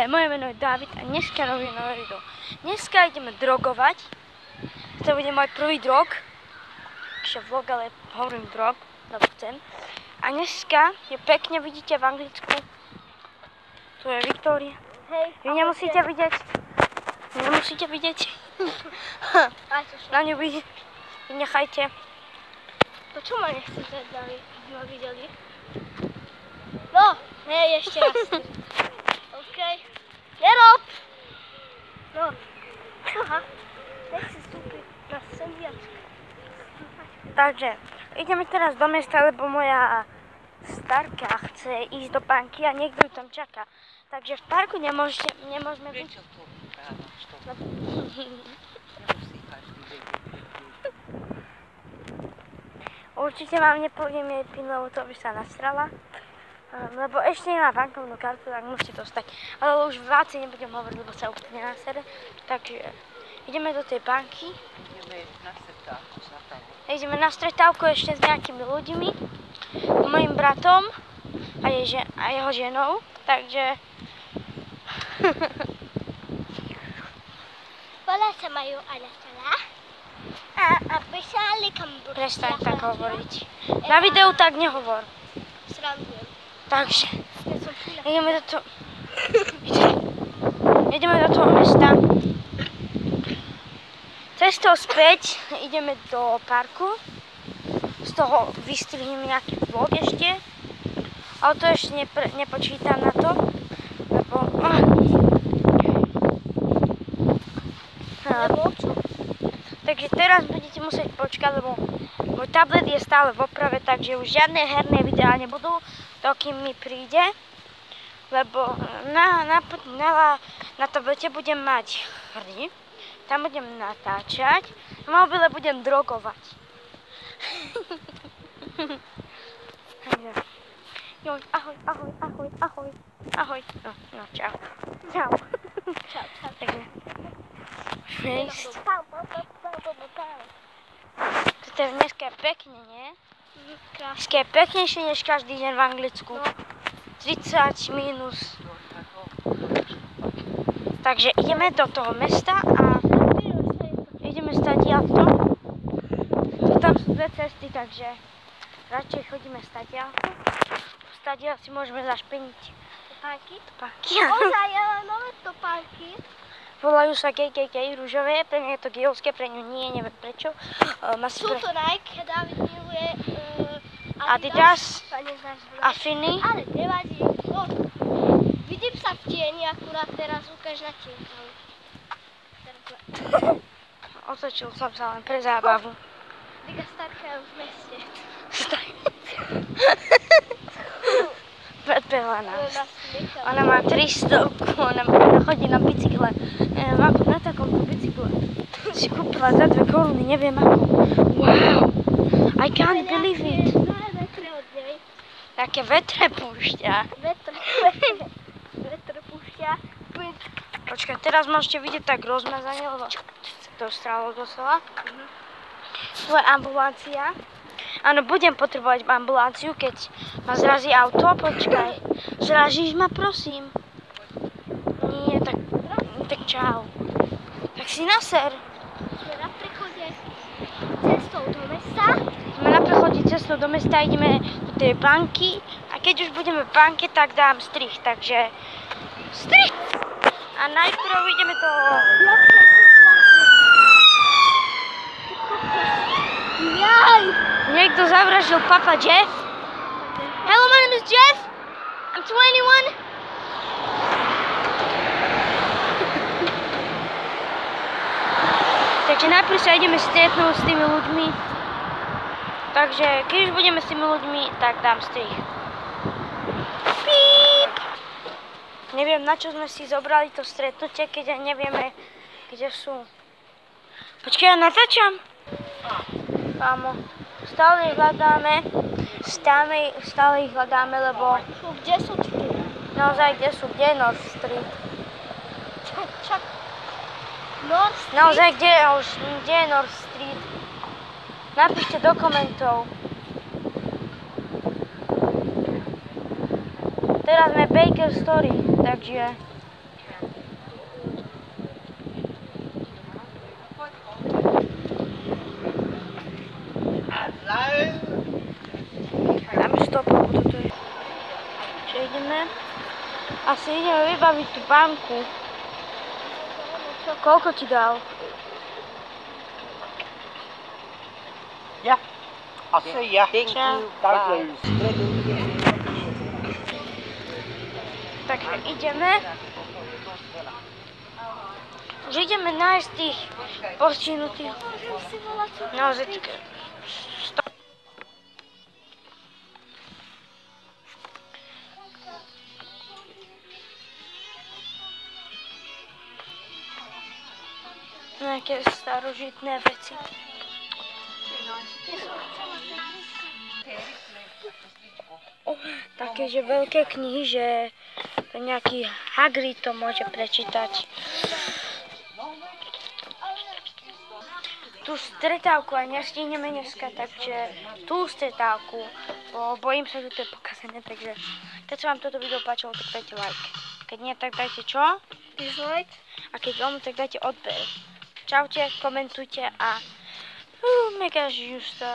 moje meno je David a dneska robím nové video. Dneska ideme drogovať. To bude môj prvý drog. Ešte vlog, ale hovorím drog, lebo chcem. A dneska je pekne, vidíte v Anglicku. Tu je Viktória. Hej. Vy nemusíte vidieť. Nemusíte vidieť. Na ňu vy nechajte. To čo ma nechcete, aby ma videli? No, hej, ešte raz. OK. Nerob! No. Aha. Nech si stúpiť na semiačku. Takže, ideme teraz do mesta, lebo moja starka chce ísť do banky a niekto ju tam čaká. Takže v parku nemôžeme byť. Určite vám nepoviem jej PIN, lebo to by sa nasrala. Lebo ešte nemá bankovnú kartu, tak musíte dostať. Ale už váci nebudem hovoriť, lebo sa úplne nasere. Takže ideme do tej banky. Ideme na stretávku ešte s nejakými ľuďmi. S mojím bratom a jeho ženou. Takže... Bola sa majú Anatala a písali kambur. Prestaň tak hovoriť. Na videu tak nehovor. Srandujem. Takže, ideme do toho mesta. Cestou späť ideme do parku. Z toho vystrihneme nejaký vlog ešte. Ale to ešte nepočítam na to. Lebo... Takže teraz budete musieť počkať, lebo môj tablet je stále v oprave, takže už žiadne herné videá nebudú, dokým mi príde. Lebo na tablete budem mať hry, tam budem natáčať, na mobile budem drogovať. Ahoj, ahoj, ahoj, ahoj, ahoj. No, čau. Čau. Čau, čau. Takže, toto je dneska pekne, nie? Dneska je peknejšie než každý deň v Anglicku. 30 minus. Takže ideme do toho mesta a ideme stadiaľto. Tam sú dve cesty, takže radšej chodíme stadiaľto. Stadiaľ si môžeme zašpeniť. Topánky? Topánky. Ozaj, ja mám nové topánky. Volajú sa KKK rúžové, pre mňa je to gejovské, pre ňu nie, neviem prečo. Sú to Nike, David miluje Adidas a a Finy. Ale nevadí. No, vidím sa v tieni, akurát teraz ukáž na tienkami. Otočil som sa len pre zábavu. Liga starka je v meste. Predbehla nás. Ona má 300, ona chodí na bicykle. Na takomto bicykle. Si kúpila za 2 koruny, neviem ako. Wow! I can't believe it. Vetre od nej. Také vetre púšťa. Vetre púšťa. Počkaj, teraz môžete vidieť tak rozmazanie, lebo to strálo doslova. Tu je ambulancia. Áno, budem potrebovať ambulanciu, keď ma zrazí auto. Počkaj, zražíš ma, prosím? Nie, tak čau. Tak si naser. Sme na prechode cestou do mesta. Sme na prechode cestou do mesta, ideme do tej banky. A keď už budeme v banke, tak dám strih, takže... Strih! A najprv ideme do... Jaj! Niekto zavraždil Papa Jeff. Hello, my name is Jeff. I'm 21. Takže najprv sa ideme stretnúť s tými ľuďmi. Takže keď už budeme s tými ľuďmi, tak dám strih. Píp! Neviem, na čo sme si zobrali to stretnutie, keď aj nevieme, kde sú. Počkaj, ja natáčam. Kámo, stále ich hľadáme, lebo... Kde sú ty? Naozaj, kde sú? Kde je North Street? Čak. North Street? Naozaj, kde je North Street? Napíšte do komentov. Teraz sme Baker Story, takže Dáme stop, lebo toto je... Čo ideme? Asi ideme vybaviť tú banku. Koľko ti dal? Ja. Asi ja. Čau. Danke. Takže ideme. Už ideme nájsť tých postihnutých. Naozaj tak... Nejaké starožitné veci. Také, že veľké knihy, že to nejaký Hagrid to môže prečítať. Tú stretávku aj nestihneme dneska, takže tú stretávku, bojím sa, že to je pokazené, takže keď sa vám toto video páčilo, tak dajte like. Keď nie, tak dajte čo? Dislike. A keď vám, tak dajte odber. Čaute, komentujte a mega žusta.